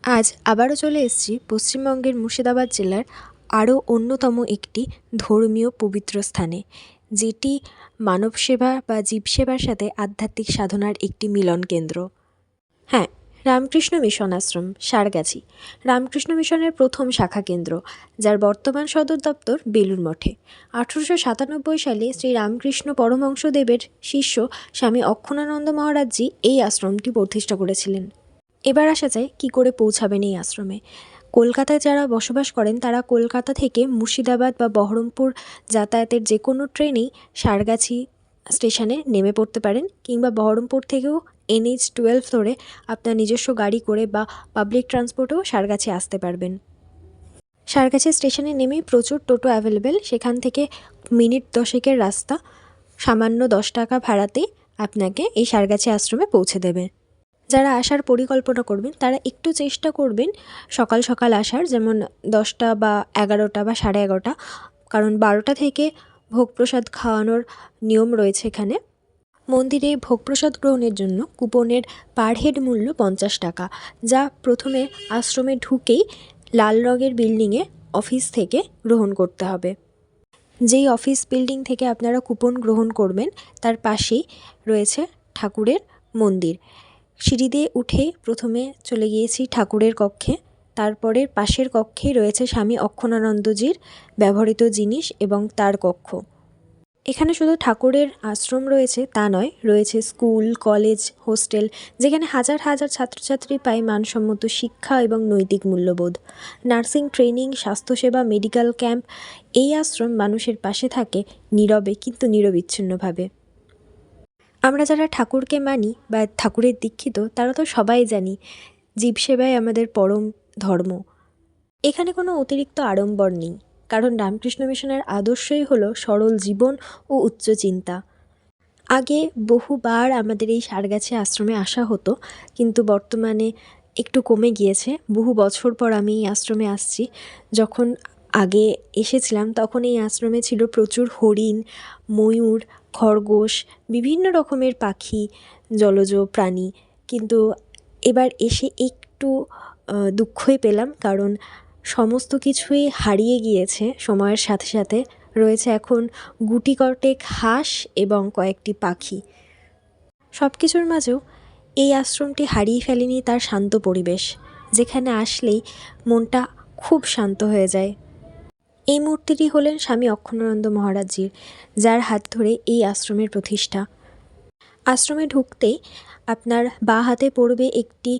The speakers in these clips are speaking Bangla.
আজ আবারও চলে এসেছি পশ্চিমবঙ্গের মুর্শিদাবাদ জেলার আরও অন্যতম একটি ধর্মীয় পবিত্র স্থানে, যেটি মানব সেবা বা জীবসেবার সাথে আধ্যাত্মিক সাধনার একটি মিলন কেন্দ্র। হ্যাঁ, রামকৃষ্ণ মিশন আশ্রম, সারগাছি। রামকৃষ্ণ মিশনের প্রথম শাখা কেন্দ্র, যার বর্তমান সদর দপ্তর বেলুড় মঠে। 1897 সালে শ্রী রামকৃষ্ণ পরমহংসদেবের শিষ্য স্বামী অক্ষণানন্দ মহারাজজি এই আশ্রমটি প্রতিষ্ঠা করেছিলেন। এবার আসা যায় কী করে পৌঁছাবেন এই আশ্রমে। কলকাতায় যারা বসবাস করেন তারা কলকাতা থেকে মুর্শিদাবাদ বা বহরমপুর যাতায়াতের যে কোনো ট্রেনেই সারগাছি স্টেশনে নেমে পড়তে পারেন, কিংবা বহরমপুর থেকেও NH-12 ধরে আপনার নিজস্ব গাড়ি করে বা পাবলিক ট্রান্সপোর্টেও সারগাছি আসতে পারবেন। সারগাছি স্টেশনে নেমেই প্রচুর টোটো অ্যাভেলেবেল, সেখান থেকে মিনিট 10-এর রাস্তা, সামান্য 10 টাকা ভাড়াতেই আপনাকে এই সারগাছি আশ্রমে পৌঁছে দেবে। যারা আসার পরিকল্পনা করবেন তারা একটু চেষ্টা করবেন সকাল সকাল আসার, যেমন 10টা বা 11টা বা 11:30, কারণ 12টা থেকে ভোগ প্রসাদ খাওয়ানোর নিয়ম রয়েছে এখানে। মন্দিরে ভোগ প্রসাদ গ্রহণের জন্য কুপনের পার হেড মূল্য 50 টাকা, যা প্রথমে আশ্রমে ঢুকেই লাল রঙের বিল্ডিংয়ে অফিস থেকে গ্রহণ করতে হবে। যেই অফিস বিল্ডিং থেকে আপনারা কুপন গ্রহণ করবেন তার পাশেই রয়েছে ঠাকুরের মন্দির। সিঁড়ি দিয়ে উঠে প্রথমে চলে গিয়েছি ঠাকুরের কক্ষে, তারপরে পাশের কক্ষেই রয়েছে স্বামী অক্ষণানন্দজির ব্যবহৃত জিনিস এবং তার কক্ষ। এখানে শুধু ঠাকুরের আশ্রম রয়েছে তা নয়, রয়েছে স্কুল, কলেজ, হোস্টেল, যেখানে হাজার হাজার ছাত্রছাত্রী পায় মানসম্মত শিক্ষা এবং নৈতিক মূল্যবোধ। নার্সিং ট্রেনিং, স্বাস্থ্যসেবা, মেডিকেল ক্যাম্প। এই আশ্রম মানুষের পাশে থাকে নীরবে কিন্তু নিরবিচ্ছিন্নভাবে। আমরা যারা ঠাকুরকে মানি বা ঠাকুরের দীক্ষিত তারা তো সবাই জানি জীবসেবাই আমাদের পরম ধর্ম। এখানে কোনো অতিরিক্ত আড়ম্বর নেই, কারণ রামকৃষ্ণ মিশনের আদর্শই হলো সরল জীবন ও উচ্চ চিন্তা। আগে বহুবার আমাদের এই সারগাছি আশ্রমে আসা হতো, কিন্তু বর্তমানে একটু কমে গিয়েছে। বহু বছর পর আমি এই আশ্রমে আসছি। যখন আগে এসেছিলাম তখন এই আশ্রমে ছিল প্রচুর হরিণ, ময়ূর, খরগোশ, বিভিন্ন রকমের পাখি, জলজ প্রাণী। কিন্তু এবার এসে একটু দুঃখই পেলাম, কারণ সমস্ত কিছুই হারিয়ে গিয়েছে সময়ের সাথে সাথে। রয়েছে এখন গুটি কটেক হাঁস এবং কয়েকটি পাখি। সব কিছুর মাঝেও এই আশ্রমটি হারিয়ে ফেলেনি তার শান্ত পরিবেশ, যেখানে আসলেই মনটা খুব শান্ত হয়ে যায়। এই মূর্তিটি হলেন স্বামী অক্ষণানন্দ মহারাজজির, যার হাত ধরে এই আশ্রমের প্রতিষ্ঠা। আশ্রমে ঢুকতেই আপনার বাঁ হাতে পড়বে একটি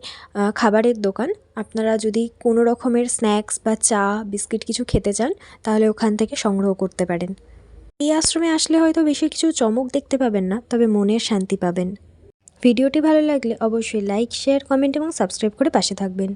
খাবারের দোকান। আপনারা যদি কোনো রকমের স্ন্যাক্স বা চা, বিস্কিট কিছু খেতে চান তাহলে ওখান থেকে সংগ্রহ করতে পারেন। এই আশ্রমে আসলে হয়তো বেশি কিছু চমক দেখতে পাবেন না, তবে মনের শান্তি পাবেন। ভিডিওটি ভালো লাগলে অবশ্যই লাইক, শেয়ার, কমেন্ট এবং সাবস্ক্রাইব করে পাশে থাকবেন।